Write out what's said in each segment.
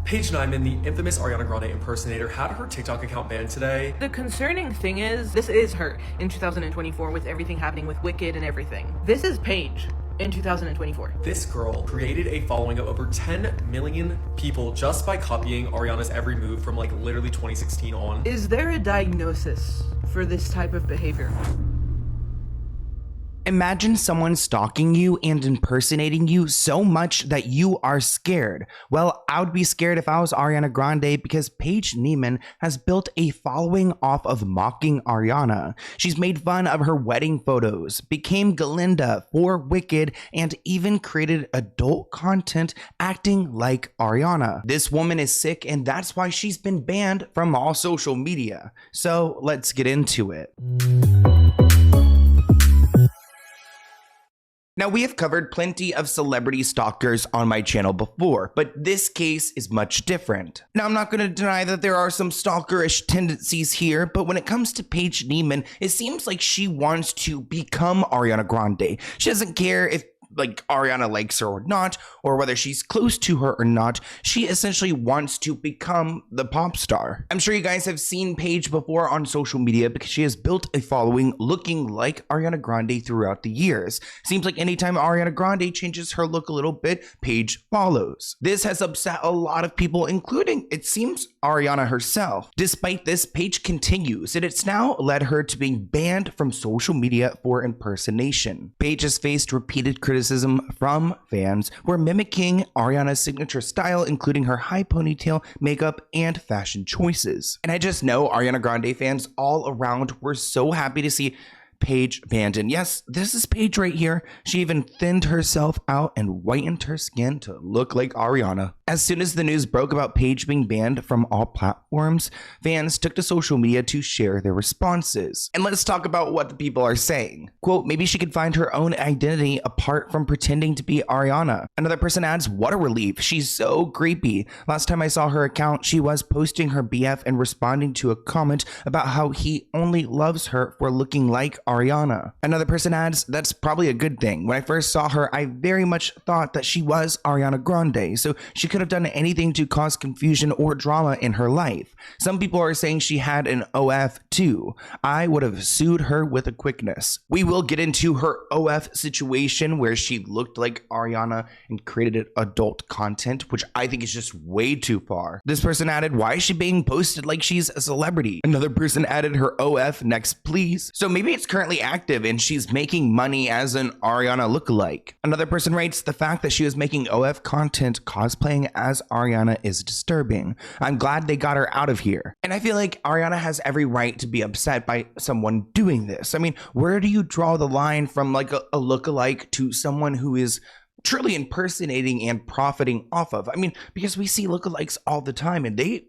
Paige Niemann, the infamous Ariana Grande impersonator, had her TikTok account banned today. The concerning thing is, this is her in 2024 with everything happening with Wicked and everything. This is Paige in 2024. This girl created a following of over 10 million people just by copying Ariana's every move from like literally 2016 on. Is there a diagnosis for this type of behavior? Imagine someone stalking you and impersonating you so much that you are scared. Well, I would be scared if I was Ariana Grande because Paige Niemann has built a following off of mocking Ariana. She's made fun of her wedding photos, became Galinda for Wicked, and even created adult content acting like Ariana. This woman is sick, and that's why she's been banned from all social media. So let's get into it. Now, we have covered plenty of celebrity stalkers on my channel before, but this case is much different. Now, I'm not going to deny that there are some stalkerish tendencies here, but when it comes to Paige Niemann, it seems like she wants to become Ariana Grande. She doesn't care if Ariana likes her or not, or whether she's close to her or not. She essentially wants to become the pop star. I'm sure you guys have seen Paige before on social media because she has built a following looking like Ariana Grande throughout the years. Seems like anytime Ariana Grande changes her look a little bit, Paige follows. This has upset a lot of people, including, it seems, Ariana herself. Despite this, Paige continues, and it's now led her to being banned from social media for impersonation. Paige has faced repeated criticism from fans for mimicking Ariana's signature style, including her high ponytail, makeup, and fashion choices. And I just know Ariana Grande fans all around were so happy to see Paige banned. And yes, this is Paige right here. She even thinned herself out and whitened her skin to look like Ariana. As soon as the news broke about Paige being banned from all platforms, fans took to social media to share their responses. And let's talk about what the people are saying. Quote, maybe she could find her own identity apart from pretending to be Ariana. Another person adds, what a relief. She's so creepy. Last time I saw her account, she was posting her BF and responding to a comment about how he only loves her for looking like Ariana. Another person adds, that's probably a good thing. When I first saw her, I very much thought that she was Ariana Grande, so she could have done anything to cause confusion or drama in her life. Some people are saying she had an OF too. I would have sued her with a quickness. We will get into her OF situation where she looked like Ariana and created adult content, which I think is just way too far. This person added, why is she being posted like she's a celebrity? Another person added her OF next please. So maybe it's currently active and she's making money as an Ariana lookalike. Another person writes, the fact that she was making OF content cosplaying as Ariana is disturbing. I'm glad they got her out of here. And I feel like Ariana has every right to be upset by someone doing this. I mean, where do you draw the line from like a lookalike to someone who is truly impersonating and profiting off of? I mean, because we see lookalikes all the time and they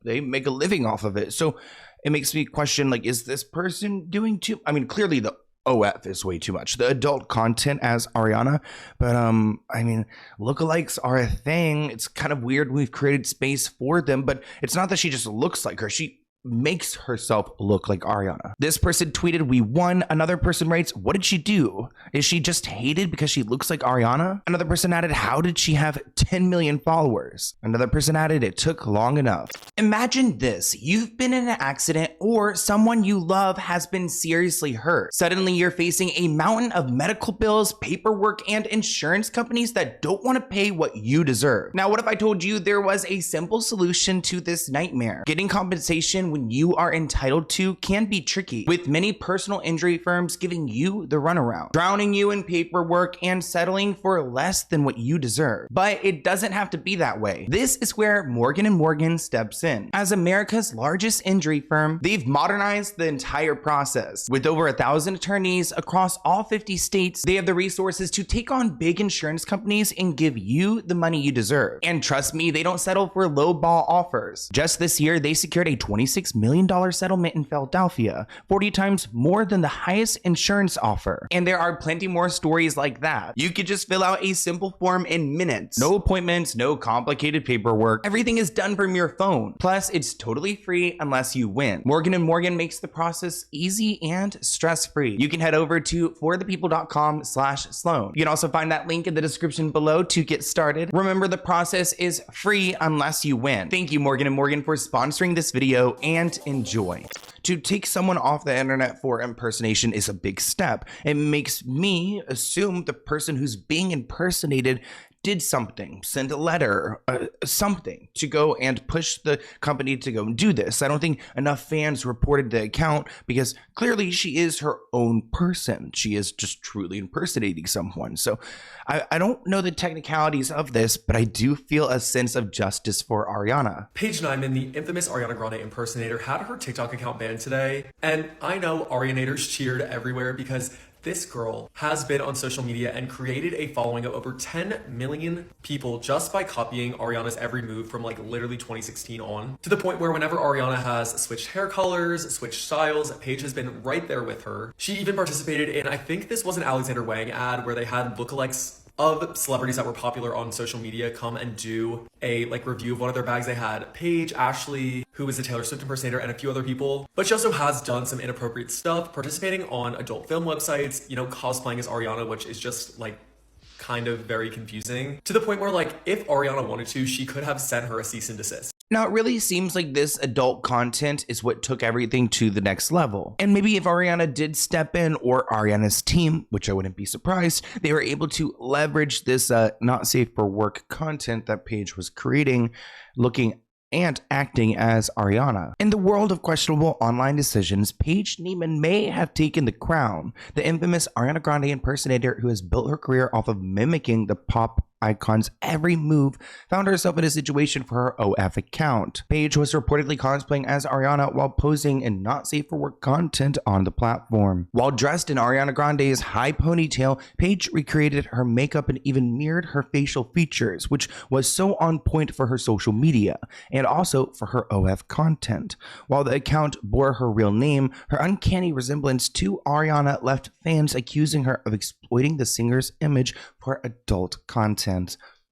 make a living off of it. So it makes me question, like, is this person doing too? I mean, clearly the OF is way too much. The adult content as Ariana, but I mean, lookalikes are a thing. It's kind of weird. We've created space for them, but it's not that she just looks like her. She makes herself look like Ariana. This person tweeted, we won. Another person writes, what did she do? Is she just hated because she looks like Ariana? Another person added, how did she have 10 million followers? Another person added, it took long enough. Imagine this. You've been in an accident or someone you love has been seriously hurt. Suddenly you're facing a mountain of medical bills, paperwork, and insurance companies that don't want to pay what you deserve. Now, what if I told you there was a simple solution to this nightmare? Getting compensation when you are entitled to can be tricky, with many personal injury firms giving you the runaround, drowning you in paperwork and settling for less than what you deserve. But it doesn't have to be that way. This is where Morgan & Morgan steps in. As America's largest injury firm, they've modernized the entire process. With over 1,000 attorneys across all 50 states, they have the resources to take on big insurance companies and give you the money you deserve. And trust me, they don't settle for low ball offers. Just this year, they secured a $26 $1.6 million settlement in Philadelphia, 40 times more than the highest insurance offer. And there are plenty more stories like that. You could just fill out a simple form in minutes. No appointments, no complicated paperwork. Everything is done from your phone. Plus, it's totally free unless you win. Morgan & Morgan makes the process easy and stress-free. You can head over to forthepeople.com/Sloan. You can also find that link in the description below to get started. Remember, the process is free unless you win. Thank you, Morgan & Morgan, for sponsoring this video, and enjoy. To take someone off the internet for impersonation is a big step. It makes me assume the person who's being impersonated did something, send a letter, something to go and push the company to go and do this. I don't think enough fans reported the account because clearly she is her own person. She is just truly impersonating someone. So I don't know the technicalities of this, but I do feel a sense of justice for Ariana. Paige Niemann, the infamous Ariana Grande impersonator, had her TikTok account banned today. And I know Arianators cheered everywhere because this girl has been on social media and created a following of over 10 million people just by copying Ariana's every move from like literally 2016 on, to the point where whenever Ariana has switched hair colors, switched styles, Paige has been right there with her. She even participated in, I think this was an Alexander Wang ad where they had lookalikes of celebrities that were popular on social media come and do a review of one of their bags. They had Paige, Ashley, who is a Taylor Swift impersonator, and a few other people. But she also has done some inappropriate stuff, participating on adult film websites, you know, cosplaying as Ariana, which is just like kind of very confusing, to the point where like if Ariana wanted to, she could have sent her a cease and desist. Now, it really seems like this adult content is what took everything to the next level. And maybe if Ariana did step in, or Ariana's team, which I wouldn't be surprised, they were able to leverage this not safe for work content that Paige was creating, looking and acting as Ariana. In the world of questionable online decisions, Paige Niemann may have taken the crown. The infamous Ariana Grande impersonator who has built her career off of mimicking the pop icon's every move found herself in a situation for her OF account. Paige was reportedly cosplaying as Ariana while posing in not safe for work content on the platform. While dressed in Ariana Grande's high ponytail, Paige recreated her makeup and even mirrored her facial features, which was so on point for her social media and also for her OF content. While the account bore her real name, her uncanny resemblance to Ariana left fans accusing her of exploiting the singer's image for adult content.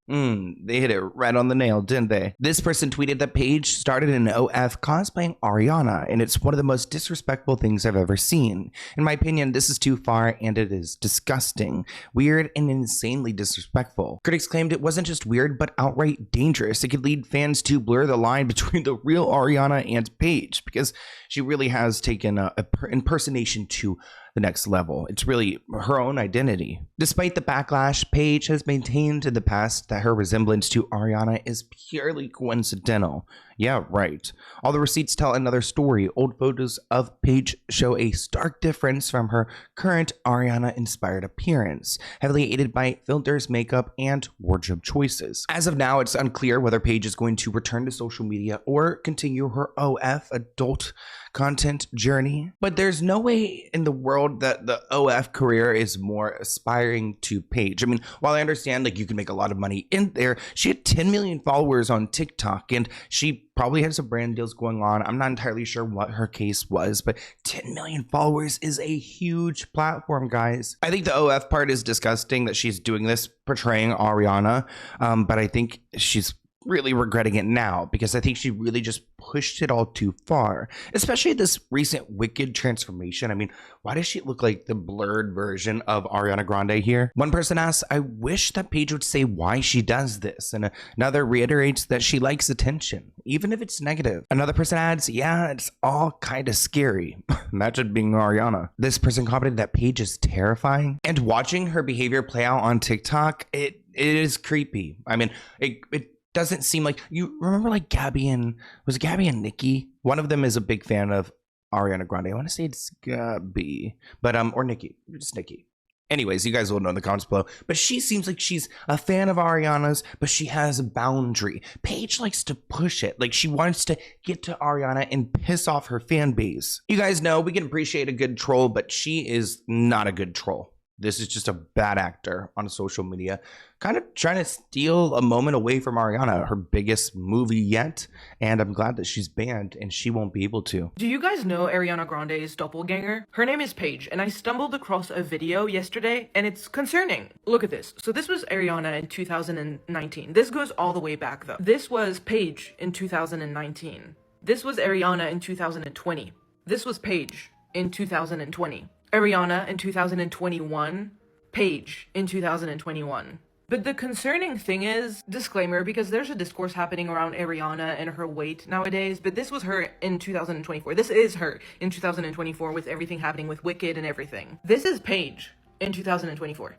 They hit it right on the nail, didn't they? This person tweeted that Paige started an OF cosplaying Ariana, and it's one of the most disrespectful things I've ever seen. In my opinion, this is too far, and it is disgusting, weird, and insanely disrespectful. Critics claimed it wasn't just weird, but outright dangerous. It could lead fans to blur the line between the real Ariana and Paige, because she really has taken a impersonation to the next level. It's really her own identity. Despite the backlash, Paige has maintained in the past that her resemblance to Ariana is purely coincidental. Yeah, right. All the receipts tell another story. Old photos of Paige show a stark difference from her current Ariana-inspired appearance, heavily aided by filters, makeup, and wardrobe choices. As of now, it's unclear whether Paige is going to return to social media or continue her OF adult content journey, but there's no way in the world that the OF career is more aspiring to Paige. I mean, while I understand like you can make a lot of money in there, she had 10 million followers on TikTok, and she probably had some brand deals going on. I'm not entirely sure what her case was, but 10 million followers is a huge platform, guys. I think the OF part is disgusting that she's doing this portraying Ariana, but I think she's really regretting it now because I think she really just pushed it all too far, especially this recent Wicked transformation. I mean, why does she look like the blurred version of Ariana Grande here? One person asks, I wish that Paige would say why she does this, and another reiterates that she likes attention, even if it's negative. Another person adds, yeah, it's all kind of scary. Imagine being Ariana. This person commented that Paige is terrifying, and watching her behavior play out on TikTok, it is creepy. I mean, it doesn't seem like, you remember like Gabby and Nikki? One of them is a big fan of Ariana Grande. I want to say it's Gabby, but or Nikki, just Nikki. Anyways, you guys will know in the comments below. But she seems like she's a fan of Ariana's, but she has a boundary. Paige likes to push it. Like she wants to get to Ariana and piss off her fan base. You guys know we can appreciate a good troll, but she is not a good troll. This is just a bad actor on social media, kind of trying to steal a moment away from Ariana, her biggest movie yet. And I'm glad that she's banned and she won't be able to. Do you guys know Ariana Grande's doppelganger? Her name is Paige, and I stumbled across a video yesterday, and it's concerning. Look at this. So this was Ariana in 2019. This goes all the way back, though. This was Paige in 2019. This was Ariana in 2020. This was Paige in 2020. Ariana in 2021, Paige in 2021. But the concerning thing is, disclaimer, because there's a discourse happening around Ariana and her weight nowadays, but this was her in 2024. This is her in 2024 with everything happening with Wicked and everything. This is Paige in 2024.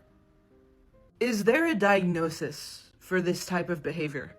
Is there a diagnosis for this type of behavior?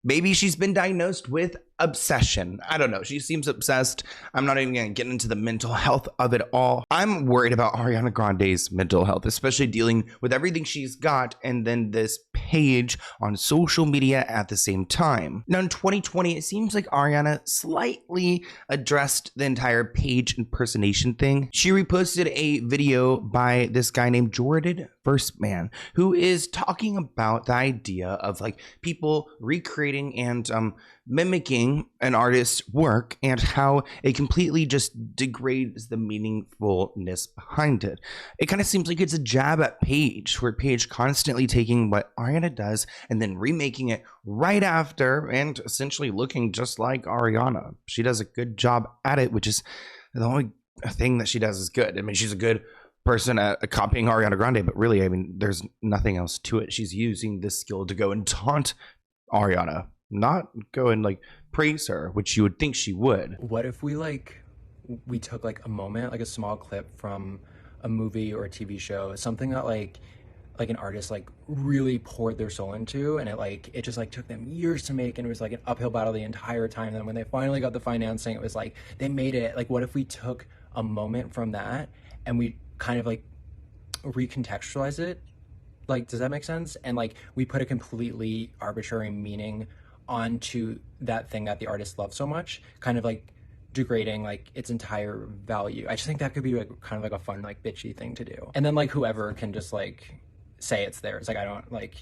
Maybe she's been diagnosed with obsession. I don't know. She seems obsessed. I'm not even going to get into the mental health of it all. I'm worried about Ariana Grande's mental health, especially dealing with everything she's got and then this page on social media at the same time. Now in 2020, it seems like Ariana slightly addressed the entire Paige impersonation thing. She reposted a video by this guy named Jordan First Man, who is talking about the idea of like people recreating and mimicking an artist's work and how it completely just degrades the meaningfulness behind it. It kind of seems like it's a jab at Paige, where Paige constantly taking what Ariana does and then remaking it right after and essentially looking just like Ariana. She does a good job at it, which is the only thing that she does is good. I mean, she's a good person at copying Ariana Grande, but really, I mean, there's nothing else to it. She's using this skill to go and taunt Ariana, not go and like praise her, which you would think she would. What if we took like a moment, like a small clip from a movie or a TV show, something that like an artist like really poured their soul into, and it just like took them years to make, and it was like an uphill battle the entire time. And then when they finally got the financing, it was like they made it. Like, what if we took a moment from that and we kind of like recontextualize it? Like, does that make sense? And like we put a completely arbitrary meaning onto that thing that the artist loves so much, kind of like degrading like its entire value. I just think that could be like kind of like a fun like bitchy thing to do. And then like whoever can just like say it's theirs. Like, I don't like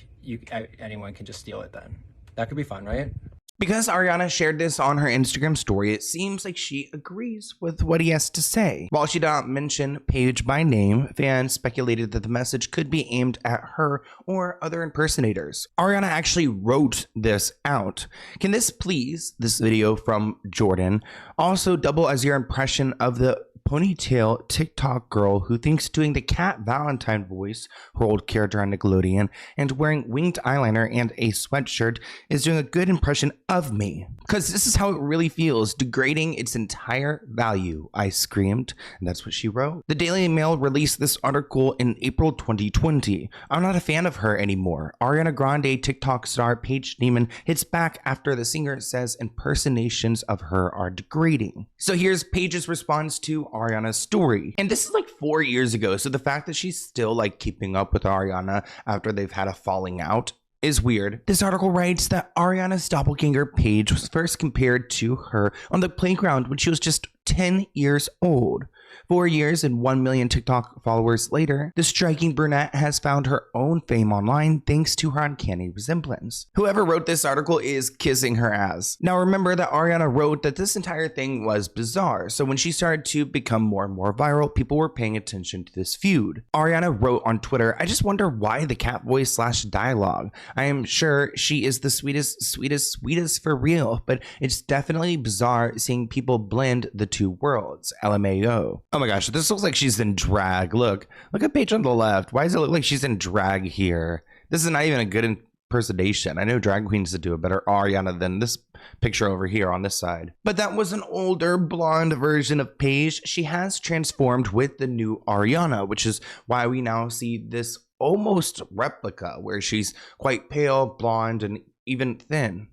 anyone can just steal it then. That could be fun, right? Because Ariana shared this on her Instagram story, it seems like she agrees with what he has to say. While she did not mention Paige by name, fans speculated that the message could be aimed at her or other impersonators. Ariana actually wrote this out. Can this please, this video from Jordan, also double as your impression of the ponytail TikTok girl who thinks doing the Cat Valentine voice, her old character on Nickelodeon, and wearing winged eyeliner and a sweatshirt is doing a good impression of me? Because this is how it really feels, degrading its entire value, I screamed. And that's what she wrote. The Daily Mail released this article in April 2020. I'm not a fan of her anymore. Ariana Grande TikTok star Paige Niemann hits back after the singer says impersonations of her are degrading. So here's Paige's response to Ariana's story. And this is like 4 years ago, so the fact that she's still like keeping up with Ariana after they've had a falling out is weird. This article writes that Ariana's doppelganger Paige was first compared to her on the playground when she was just 10 years old. 4 years and 1 million TikTok followers later, the striking brunette has found her own fame online thanks to her uncanny resemblance. Whoever wrote this article is kissing her ass. Now remember that Ariana wrote that this entire thing was bizarre, so when she started to become more and more viral, people were paying attention to this feud. Ariana wrote on Twitter, "I just wonder why the cat voice / dialogue. I am sure she is the sweetest for real, but it's definitely bizarre seeing people blend the two worlds. LMAO. Oh my gosh, this looks like she's in drag. Look at Paige on the left. Why does it look like she's in drag here? This is not even a good impersonation. I know drag queens that do a better Ariana than this picture over here on this side. But that was an older blonde version of Paige. She has transformed with the new Ariana, which is why we now see this almost replica where she's quite pale, blonde, and even thin.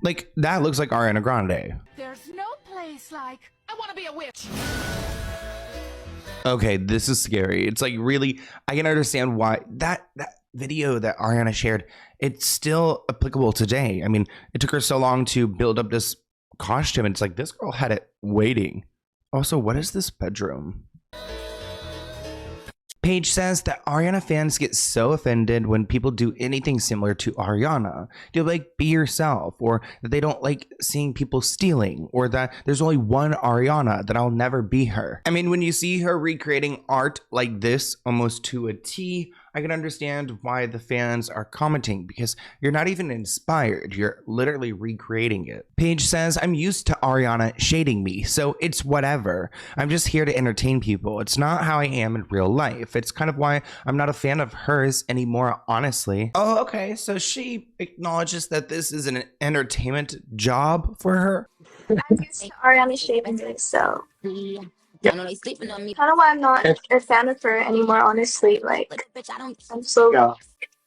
Like, that looks like Ariana Grande. There's no place like I want to be a witch. Okay, this is scary. It's like really, I can understand why that video that Ariana shared, it's still applicable today. I mean, it took her so long to build up this costume. It's like this girl had it waiting Also, what is this bedroom? Paige says that Ariana fans get so offended when people do anything similar to Ariana. They'll like, be yourself, or that they don't like seeing people stealing, or that there's only one Ariana, that I'll never be her. I mean, when you see her recreating art like this almost to a T, I can understand why the fans are commenting, because you're not even inspired, you're literally recreating it. Paige says, I'm used to Ariana shading me, so it's whatever. I'm just here to entertain people. It's not how I am in real life. It's kind of why I'm not a fan of hers anymore, honestly. Oh, okay, so she acknowledges that this is an entertainment job for her. I'm used to Ariana shaving me, so kind of why I'm not a fan of her anymore, honestly. Like, I'm so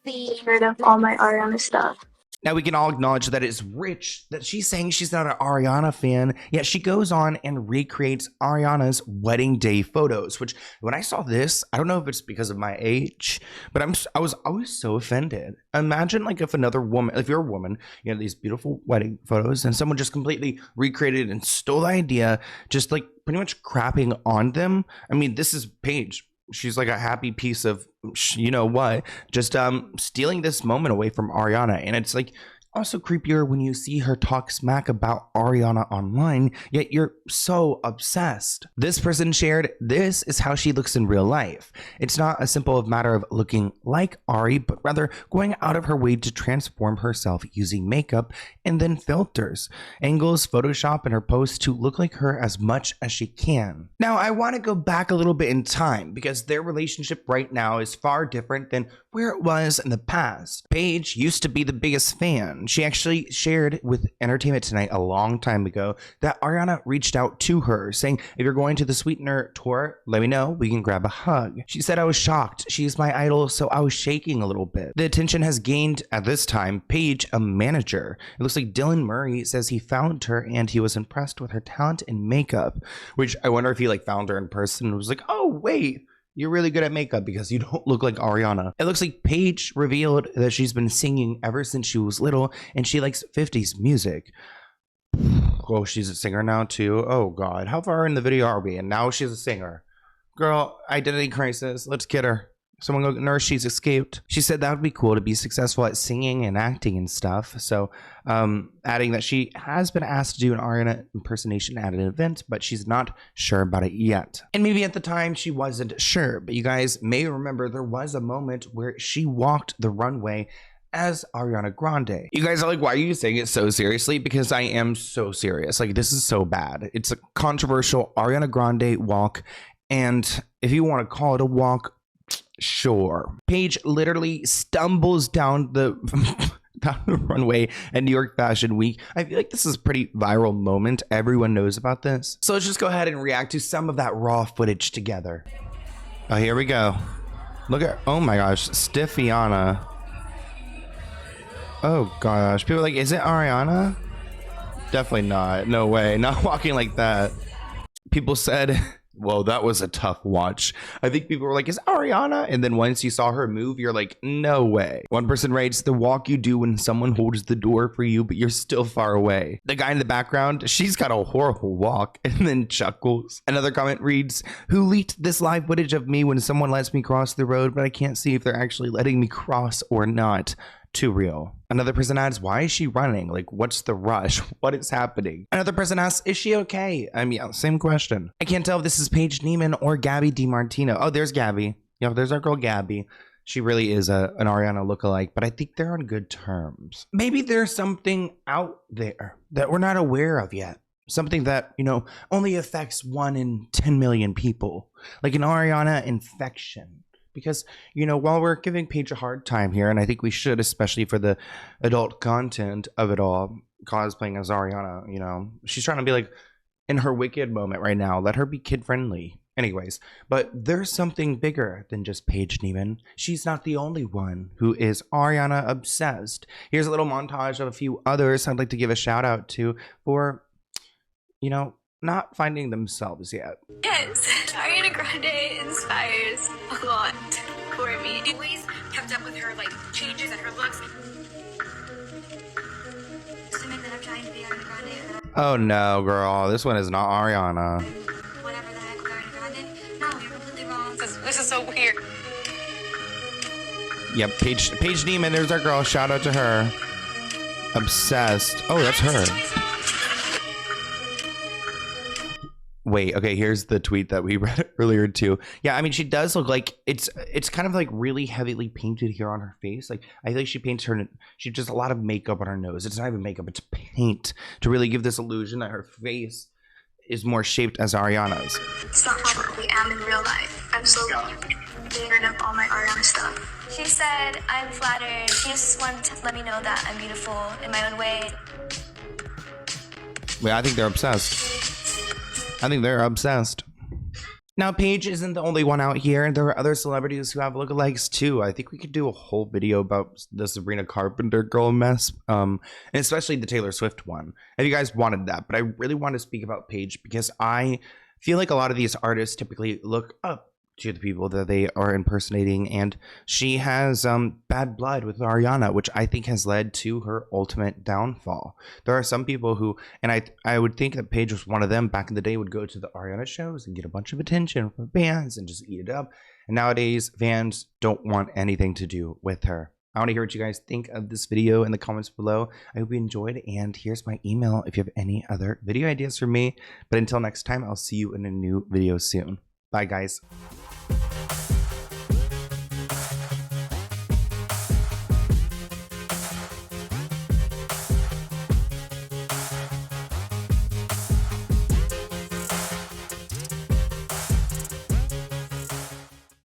tired of all my Ariana stuff. Now we can all acknowledge that it's rich that she's saying she's not an Ariana fan, yet she goes on and recreates Ariana's wedding day photos, which when I saw this, I don't know if it's because of my age, but I was always so offended. Imagine like if another woman, if you're a woman, you have these beautiful wedding photos and someone just completely recreated and stole the idea, just like pretty much crapping on them. I mean, this is Paige. She's like a happy piece of, you know what, just stealing this moment away from Ariana. And it's like also creepier when you see her talk smack about Ariana online, yet you're so obsessed. This person shared, this is how she looks in real life. It's not a simple matter of looking like Ari, but rather going out of her way to transform herself using makeup and then filters, angles, Photoshop, and her posts to look like her as much as she can. Now, I want to go back a little bit in time because their relationship right now is far different than where it was in the past. Paige used to be the biggest fan. She actually shared with Entertainment Tonight a long time ago that Ariana reached out to her saying, if you're going to the Sweetener tour, let me know, we can grab a hug. She said, I was shocked. She's my idol, so I was shaking a little bit. The attention has gained, at this time, Paige, a manager. It looks like Dylan Murray says he found her and he was impressed with her talent and makeup, which I wonder if he like found her in person and was like, oh, wait, you're really good at makeup because you don't look like Ariana. It looks like Paige revealed that she's been singing ever since she was little and she likes 50s music. Oh, she's a singer now too. Oh God, how far in the video are we? And now she's a singer. Girl, identity crisis. Let's get her. Someone go nurse, she's escaped. She said that would be cool to be successful at singing and acting and stuff. So adding that she has been asked to do an Ariana impersonation at an event, but she's not sure about it yet. And maybe at the time she wasn't sure, but you guys may remember there was a moment where she walked the runway as Ariana Grande. You guys are like, why are you saying it so seriously? Because I am so serious. Like, this is so bad. It's a controversial Ariana Grande walk. And if you want to call it a walk, sure. Paige literally stumbles down the down the runway at New York Fashion Week. I feel like this is a pretty viral moment. Everyone knows about this. So let's just go ahead and react to some of that raw footage together. Oh, here we go. Look at, oh my gosh, Steffiana. Oh gosh, people are like, is it Ariana? Definitely not. No way. Not walking like that. People said, whoa, that was a tough watch. I think people were like, is Ariana? And then once you saw her move, you're like, no way. One person writes, the walk you do when someone holds the door for you, but you're still far away. The guy in the background, she's got a horrible walk, and then chuckles. Another comment reads, who leaked this live footage of me when someone lets me cross the road, but I can't see if they're actually letting me cross or not? Too real. Another person adds, why is she running? Like, what's the rush? What is happening? Another person asks, is she okay? I mean, same question. I can't tell if this is Paige Niemann or Gabby DiMartino. Oh, there's Gabby. Yeah, there's our girl Gabby. She really is an Ariana lookalike, but I think they're on good terms. Maybe there's something out there that we're not aware of yet. Something that, you know, only affects 1 in 10 million people. Like an Ariana infection. Because, you know, while we're giving Paige a hard time here, and I think we should, especially for the adult content of it all, cosplaying as Ariana, you know, she's trying to be like in her Wicked moment right now. Let her be kid friendly. Anyways, but there's something bigger than just Paige Niemann. She's not the only one who is Ariana obsessed. Here's a little montage of a few others I'd like to give a shout out to for, you know, not finding themselves yet. Yes, Ariana Grande inspires a lot for me. I always kept up with her like changes and her looks. Assuming that I'm trying to be Ariana Grande. Oh no, girl, this one is not Ariana. Yep, Paige Niemann, there's our girl. Shout out to her. Obsessed. Oh, that's her. Wait, okay, here's the tweet that we read earlier too. Yeah, I mean, she does look like it's kind of like really heavily painted here on her face. Like, I think she does a lot of makeup on her nose. It's not even makeup, it's paint to really give this illusion that her face is more shaped as Ariana's. It's not how I really am in real life. I'm so getting rid of all my Ariana stuff. She said, I'm flattered. She just wanted to let me know that I'm beautiful in my own way. Wait, I think they're obsessed. Now, Paige isn't the only one out here. There are other celebrities who have lookalikes too. I think we could do a whole video about the Sabrina Carpenter girl mess, and especially the Taylor Swift one, if you guys wanted that. But I really want to speak about Paige because I feel like a lot of these artists typically look up to the people that they are impersonating, and she has bad blood with Ariana, which I think has led to her ultimate downfall. There are some people who, and I would think that Paige was one of them back in the day, would go to the Ariana shows and get a bunch of attention from fans and just eat it up. And nowadays, fans don't want anything to do with her. I want to hear what you guys think of this video in the comments below. I hope you enjoyed, and here's my email if you have any other video ideas for me. But until next time, I'll see you in a new video soon. Bye, guys.